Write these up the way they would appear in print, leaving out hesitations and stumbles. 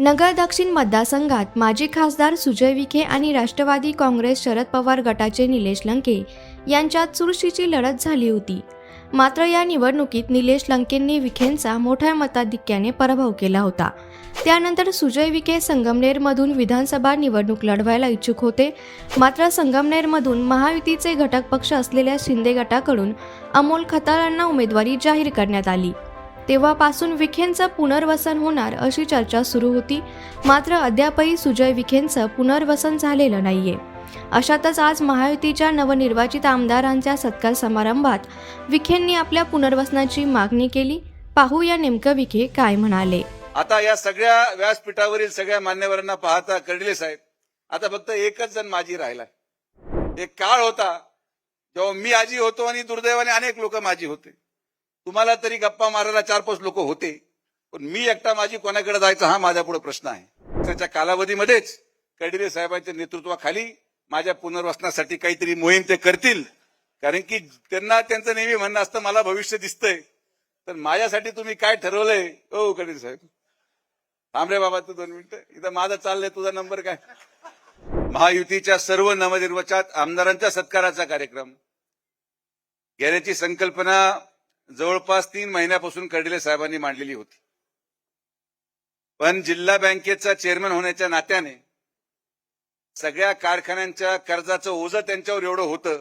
नगर दक्षिण मतदारसंघात माजी खासदार सुजय विखे आणि राष्ट्रवादी काँग्रेस शरद पवार गटाचे निलेश लंके यांच्यात चुरशीची लढत झाली होती. मात्र या निवडणुकीत निलेश लंकेंनी विखेंचा मोठ्या मताधिक्याने पराभव केला होता. त्यानंतर सुजय विखे संगमनेरमधून विधानसभा निवडणूक लढवायला इच्छुक होते. मात्र संगमनेरमधून महायुतीचे घटक पक्ष असलेल्या शिंदे गटाकडून अमोल खताळांना उमेदवारी जाहीर करण्यात आली. तेव्हापासून विखेंचं पुनर्वसन होणार अशी चर्चा सुरू होती. मात्र अद्यापही सुजय विखेंचं पुनर्वसन झालेलं नाहीये. अशातच आज महायुतीच्या नवनिर्वाचित आमदारांच्या सत्कार समारंभात विखेंनी आपल्या पुनर्वसनाची मागणी केली. पाहूया नेमकं विखे काय म्हणाले. आता या सगळ्या व्यासपीठावरील सगळ्या मान्यवरांना पाहता कर्डिले साहेब, आता फक्त एकच जण माजी राहिलाय. एक काळ होता जेव्हा मी आजी होतो आणि दुर्दैवाने अनेक लोक माजी होते. तुम्हाला तरी गप्पा मारायला 4-5 लोक होते, पण मी एकटा माझी कोणाकडे जायचा हा माझ्या पुढे प्रश्न आहे. त्याच्या कालावधीमध्येच कर्डिले साहेबांच्या नेतृत्वाखाली माझ्या पुनर्वसनासाठी काहीतरी मोहीम ते करतील. कारण की त्यांना त्यांचं नेहमी म्हणणं असतं मला भविष्य दिसतंय, तर माझ्यासाठी तुम्ही काय ठरवलंय? ओ कर्डिले साहेब थांब रे बाबा, तू 2 मिनिटं, इथं माझं चाललंय, तुझा नंबर काय? महायुतीच्या सर्व नवनिर्वाचित आमदारांच्या सत्काराचा कार्यक्रम घेण्याची संकल्पना जवळपास 3 महिन्यापासून कर्डिले साहेबांनी मांडलेली होती. पण जिल्हा बँकेचा चेअरमन होण्याच्या नात्याने सगळ्या कारखान्यांच्या कर्जाचं ओझं त्यांच्यावर एवढं होतं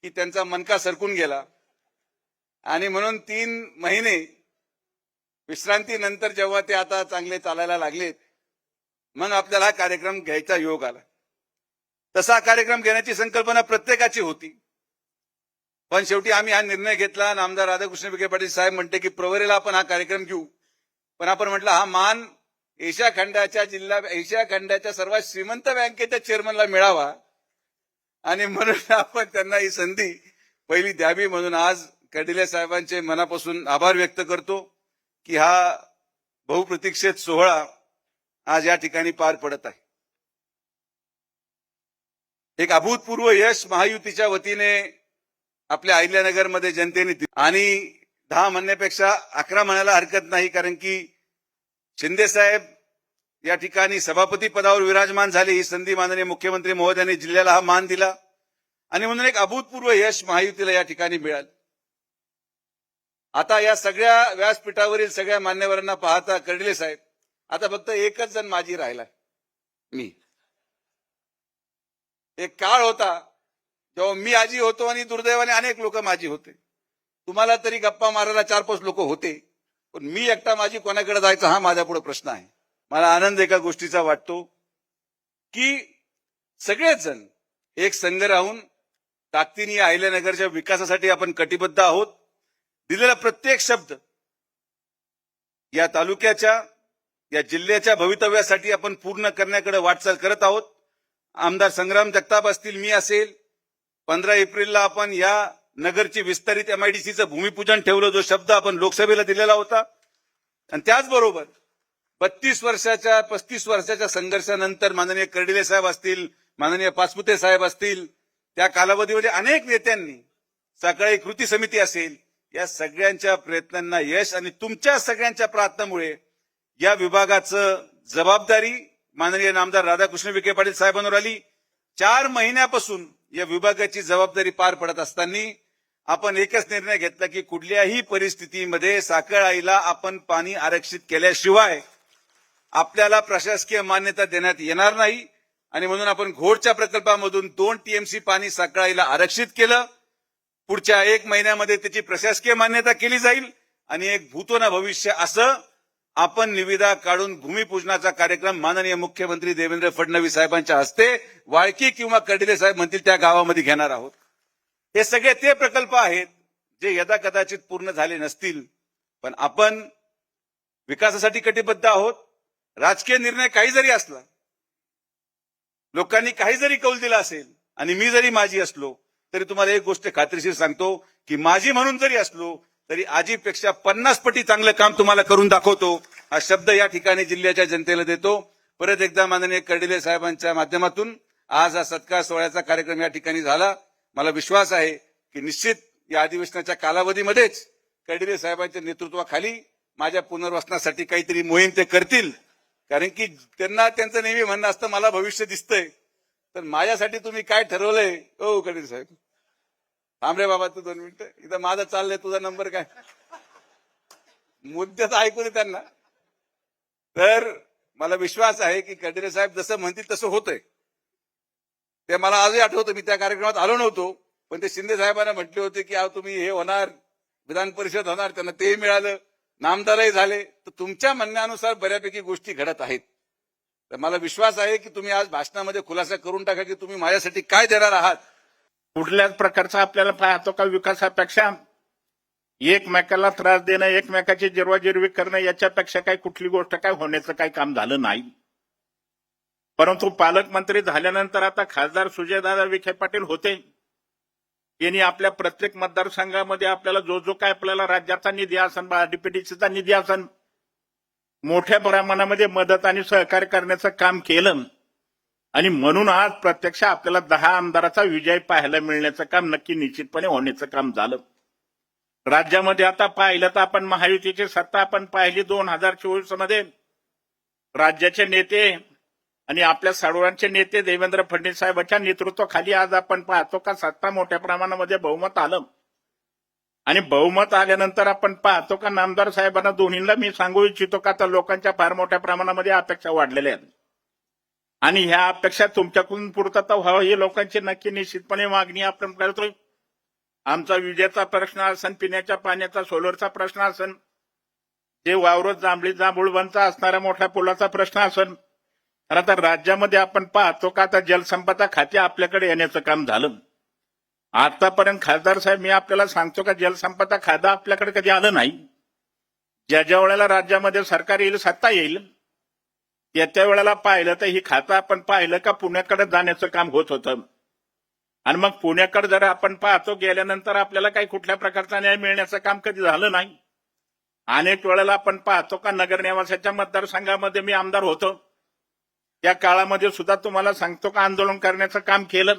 की त्यांचा मनका सरकून गेला. आणि म्हणून 3 महिने विश्रांतीनंतर जेव्हा ते आता चांगले चालायला लागलेत, मग आपल्याला हा कार्यक्रम घ्यायचा योग आला. तसा कार्यक्रम घेण्याची संकल्पना प्रत्येकाची होती. पण शेवटी आम्ही हा निर्णय घेतला आणि आमदार राधाकृष्ण विखे पाटील साहेब म्हणते की प्रवरेला आपण हा कार्यक्रम घेऊ. पण आपण म्हटलं हा मान एशिया खंडाच्या सर्वात श्रीमंत बँकेच्या चेअरमनला मिळावा आणि म्हणून आपण त्यांना ही संधी पहिली द्यावी. म्हणून आज कर्डिले साहेबांचे मनापासून आभार व्यक्त करतो की हा बहुप्रतीक्षित सोहळा आज या ठिकाणी पार पडत आहे. एक अभूतपूर्व यश महायुतीच्या वतीने आपल्या अहिल्यानगरमध्ये जनतेने आणि 10 म्हणण्यापेक्षा 11 म्हणायला हरकत नाही. कारण की शिंदे साहेब या ठिकाणी सभापती पदावर विराजमान झाले. ही संधी माननीय मुख्यमंत्री महोदयांनी जिल्ह्याला हा मान दिला आणि म्हणून एक अभूतपूर्व यश महायुतीला या ठिकाणी मिळालं. आता या सगळ्या व्यासपीठावरील सगळ्या मान्यवरांना पाहता कर्डिले साहेब, आता फक्त एकच जण माजी राहिलाय, मी. एक काळ होता जेव्हा मी आजी होतो आणि दुर्दैवाने अनेक लोक माजी होते. तुम्हाला तरी गप्पा मारायला 4-5 लोक होते, पण मी एकटा माझी कोणाकडे जायचा हा माझ्या पुढे प्रश्न आहे. मला आनंद एका गोष्टीचा वाटतो की सगळेच जण एक संघ राहून ताकदीने या अहिल्यानगरच्या विकासासाठी आपण कटिबद्ध आहोत. दिलेला प्रत्येक शब्द या तालुक्याच्या, या जिल्ह्याच्या भवितव्यासाठी आपण पूर्ण करण्याकडे वाटचाल करत आहोत. आमदार संग्राम जगताप असतील, मी असेल, 15 एप्रिलला आपण या नगरची विस्तारित MIDCचं भूमिपूजन ठेवलं, जो शब्द आपण लोकसभेला दिलेला होता. आणि त्याचबरोबर 35 वर्षाच्या संघर्षानंतर माननीय कर्डिले साहेब असतील, माननीय पाचपुते साहेब असतील, त्या कालावधीमध्ये अनेक नेत्यांनी, सकाळी कृती समिती असेल, या सगळ्यांच्या प्रयत्नांना यश आणि तुमच्या सगळ्यांच्या प्रार्थनेमुळे या विभागाचं जबाबदारी माननीय आमदार राधाकृष्ण विखे पाटील साहेबांवर आली. 4 महिन्यापासून या विभागाची जबाबदारी पार पडत असताना आपण एकच निर्णय घेतला की कुठल्याही परिस्थितीमध्ये साखर आईला आपण पाणी आरक्षित केल्याशिवाय आपल्याला प्रशासकीय मान्यता देण्यात येणार नाही. आणि म्हणून आपण घोडच्या प्रकल्पामधून 2 TMC पाणी साखर आईला आरक्षित केलं. पुढच्या 1 महिन्यामध्ये त्याची प्रशासकीय मान्यता केली जाईल आणि एक भूतो न भविष्य असं आपण निविदा काढून भूमिपूजनाचा कार्यक्रम माननीय मुख्यमंत्री देवेंद्र फडणवीस साहेबांच्या हस्ते वाळकी किंवा कर्डिले साहेब म्हणतील त्या गावामध्ये घेणार आहोत. हे सगळे ते प्रकल्प आहेत जे यदा कदाचित पूर्ण झाले नसतील, पण आपण विकासासाठी कटिबद्ध आहोत. राजकीय निर्णय काही जरी असला, लोकांनी काही जरी कौल दिला असेल आणि मी जरी माजी असलो, तरी तुम्हाला एक गोष्ट खात्रीशीर सांगतो की माजी म्हणून जरी असलो तरी आजीपेक्षा 50 पटी चांगलं काम तुम्हाला करून दाखवतो. हा शब्द या ठिकाणी जिल्ह्याच्या जनतेला देतो. परत एकदा माननीय कर्डिले साहेबांच्या माध्यमातून आज हा सत्कार सोहळ्याचा कार्यक्रम या ठिकाणी झाला. मला विश्वास आहे की निश्चित या अधिवेशनाच्या कालावधीमध्येच कर्डिले साहेबांच्या नेतृत्वाखाली माझ्या पुनर्वसनासाठी काहीतरी मोहीम ते करतील. कारण की त्यांना त्यांचं नेहमी म्हणणं असतं मला भविष्य दिसतंय, तर माझ्यासाठी तुम्ही काय ठरवलंय ओ कडे साहेब? थांब रे बाबा तू 2 मिनिटं, इथं माझं चाललंय, तुझा नंबर काय? मुद्द्याचं ऐकू दे त्यांना. तर मला विश्वास आहे की कडिरे साहेब जसं म्हणतील तसं होतंय. ते मला आजही आठवतं, मी त्या कार्यक्रमात आलो नव्हतो, पण ते शिंदे साहेबांना म्हटले होते की तुम्ही हे होणार, विधान परिषद होणार, त्यांना तेही मिळालं, नामदारही झाले. तर तुमच्या म्हणण्यानुसार बऱ्यापैकी गोष्टी घडत आहेत. तर मला विश्वास आहे की तुम्ही आज भाषणामध्ये खुलासा करून टाका की तुम्ही माझ्यासाठी काय देणार आहात. कुठल्याच प्रकारचा आपल्याला पाहतो का विकासापेक्षा एकमेकाला त्रास देणं, एकमेकाची जिरवाजिरवी करणं, याच्यापेक्षा काही कुठली गोष्ट काय होण्याचं काही काम झालं नाही. परंतु पालकमंत्री झाल्यानंतर आता खासदार सुजयदादा विखे पाटील होते. यांनी आपल्या प्रत्येक मतदारसंघामध्ये आपल्याला जो काय आपल्याला राज्याचा निधी असन, डीपीटीसीचा निधी असन, मोठ्या प्रमाणामध्ये मदत आणि सहकार्य करण्याचं काम केलं. आणि म्हणून आज प्रत्यक्ष आपल्याला 10 आमदाराचा विजय पाहायला मिळण्याचं काम नक्की निश्चितपणे होण्याचं काम झालं. राज्यामध्ये आता पाहिलं तर आपण महायुतीची सत्ता आपण पाहिली 2024 मध्ये. राज्याचे नेते आणि आपल्या सर्वांचे नेते देवेंद्र फडणवीस साहेबांच्या नेतृत्वाखाली आज आपण पाहतो का सत्ता मोठ्या प्रमाणामध्ये बहुमत आलं. आणि बहुमत आल्यानंतर आपण पाहतो का नामदार साहेबांना दोन्हीला मी सांगू इच्छितो का तर लोकांच्या फार मोठ्या प्रमाणामध्ये अपेक्षा वाढलेल्या आहेत. आणि ह्या अपेक्षा तुमच्याकडून पूर्तता व्हावं ही लोकांची नक्की निश्चितपणे मागणी आपण करतोय. आमचा विजेचा प्रश्न असेल, पिण्याच्या पाण्याचा, सोलरचा प्रश्न असेल, जे वावरत जांभळी जांभूळवनचा असणारा मोठ्या पुलाचा प्रश्न असेल, तर आता राज्यामध्ये आपण पाहतो का आता जलसंपदा खाते आपल्याकडे येण्याचं काम झालं. आतापर्यंत खासदार साहेब मी आपल्याला सांगतो का जलसंपदा खातं आपल्याकडे कधी आलं नाही. ज्या वेळेला राज्यामध्ये सरकार येईल, सत्ता येईल, त्या वेळेला पाहिलं तर ही खातं आपण पाहिलं का पुण्याकडे जाण्याचं काम होत होतं. आणि मग पुण्याकडे जर आपण पाहतो गेल्यानंतर आपल्याला काही कुठल्या प्रकारचा न्याय मिळण्याचं काम कधी झालं नाही. अनेक वेळेला आपण पाहतो का नगरनिवासाच्या मतदारसंघामध्ये मी आमदार होतो, त्या काळामध्ये सुद्धा तुम्हाला सांगतो का आंदोलन करण्याचं काम केलं.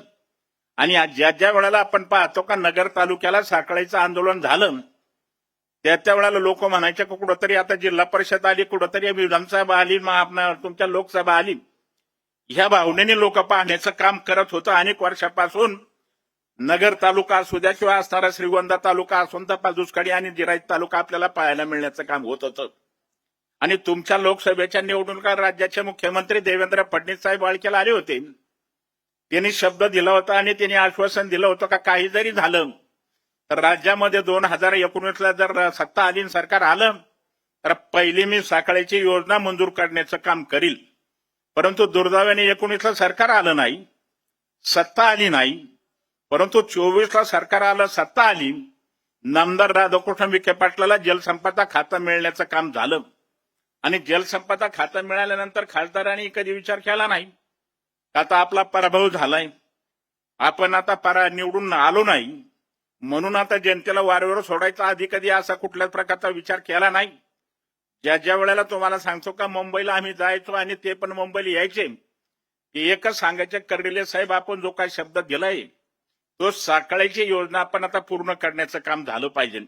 आणि ज्या वेळेला आपण पाहतो का नगर तालुक्याला साखळीचं आंदोलन झालं, त्या वेळेला लोक म्हणायचे कुठंतरी आता जिल्हा परिषद आली, कुठंतरी विधानसभा आली, तुमच्या लोकसभा आली. ह्या भावनेने लोक पाहण्याचं काम करत होतं. अनेक वर्षापासून नगर तालुका असू द्या किंवा असणारा श्रीगोंदा तालुका असून तर दुष्काळी आणि जिरायत तालुका आपल्याला पाहायला मिळण्याचं काम होत होतं. आणि तुमच्या लोकसभेच्या निवडणुका राज्याचे मुख्यमंत्री देवेंद्र फडणवीस साहेब वाळकेला आले होते. त्यांनी शब्द दिला होता आणि त्यांनी आश्वासन दिलं होतं का काही जरी झालं तर राज्यामध्ये 2019ला जर सत्ता आली, सरकार आलं, तर पहिली मी साखळीची योजना मंजूर करण्याचं काम करील. परंतु दुर्दैवाने 19ला सरकार आलं नाही, सत्ता आली नाही. परंतु 24ला सरकार आलं, सत्ता आली. नामदार राधाकृष्ण विखे पाटलाला जलसंपदा खातं मिळण्याचं काम झालं. आणि जलसंपदा खातं मिळाल्यानंतर खासदारांनी कधी विचार केला नाही आता आपला पराभव झालाय, आपण आता निवडून आलो नाही, म्हणून आता जनतेला वारेवर सोडायचा आधी कधी असा कुठल्याच प्रकारचा विचार केला नाही. ज्या वेळेला तुम्हाला सांगतो का मुंबईला आम्ही जायचो आणि ते पण मुंबईला यायचे, एकच सांगायचे कर्डिले साहेब आपण जो काही शब्द दिलाय तो साखळीची योजना आपण आता पूर्ण करण्याचं काम झालं पाहिजे.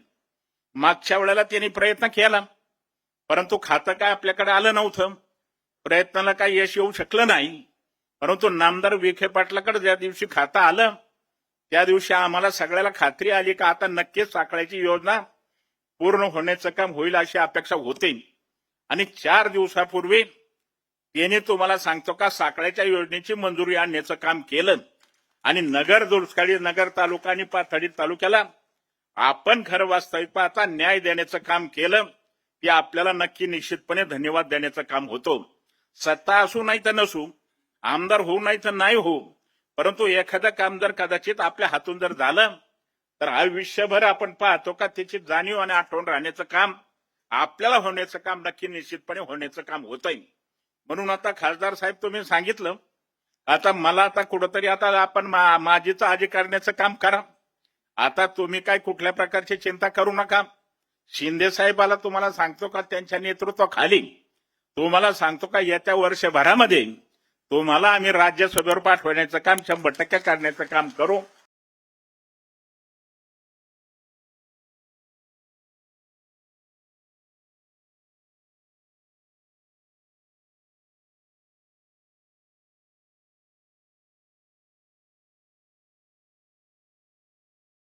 मागच्या वेळेला त्यांनी प्रयत्न केला, परंतु खातं काय आपल्याकडे आलं नव्हतं, प्रयत्नाला काही यश येऊ शकलं नाही. परंतु नामदार विखे पाटलाकडे ज्या दिवशी खातं आलं त्या दिवशी आम्हाला सगळ्याला खात्री आली का आता नक्कीच साखळीची योजना पूर्ण होण्याचं काम होईल अशी अपेक्षा होते. आणि 4 दिवसापूर्वी त्यांनी तुम्हाला सांगतो का साखळीच्या योजनेची मंजुरी आणण्याचं काम केलं. आणि नगर दुष्काळी नगर तालुका आणि पाथर्डी तालुक्याला आपण खरं वास्तविक पाहता न्याय देण्याचं काम केलं. ते आपल्याला नक्की निश्चितपणे धन्यवाद देण्याचं काम होतं. सत्ता असू नाही तर नसू, आमदार होऊ नाही तर नाही हो, परंतु एखादं काम जर कदाचित आपल्या हातून जर झालं तर आयुष्यभर आपण पाहतो का त्याची जाणीव आणि आठवण राहण्याचं काम आपल्याला होण्याचं काम नक्की निश्चितपणे होण्याचं काम होतंय. म्हणून आता खासदार साहेब तुम्ही सांगितलं, आता मला आता कुठंतरी आता आपण माझीचं आजी करण्याचं काम करा. आता तुम्ही काय कुठल्या प्रकारची चिंता करू नका. शिंदे साहेबाला तुम्हाला सांगतो का त्यांच्या नेतृत्वाखाली तुम्हाला सांगतो का येत्या वर्षभरामध्ये तुम्हाला आम्ही राज्यसभेवर पाठवण्याचं काम 100% करण्याचं काम करू.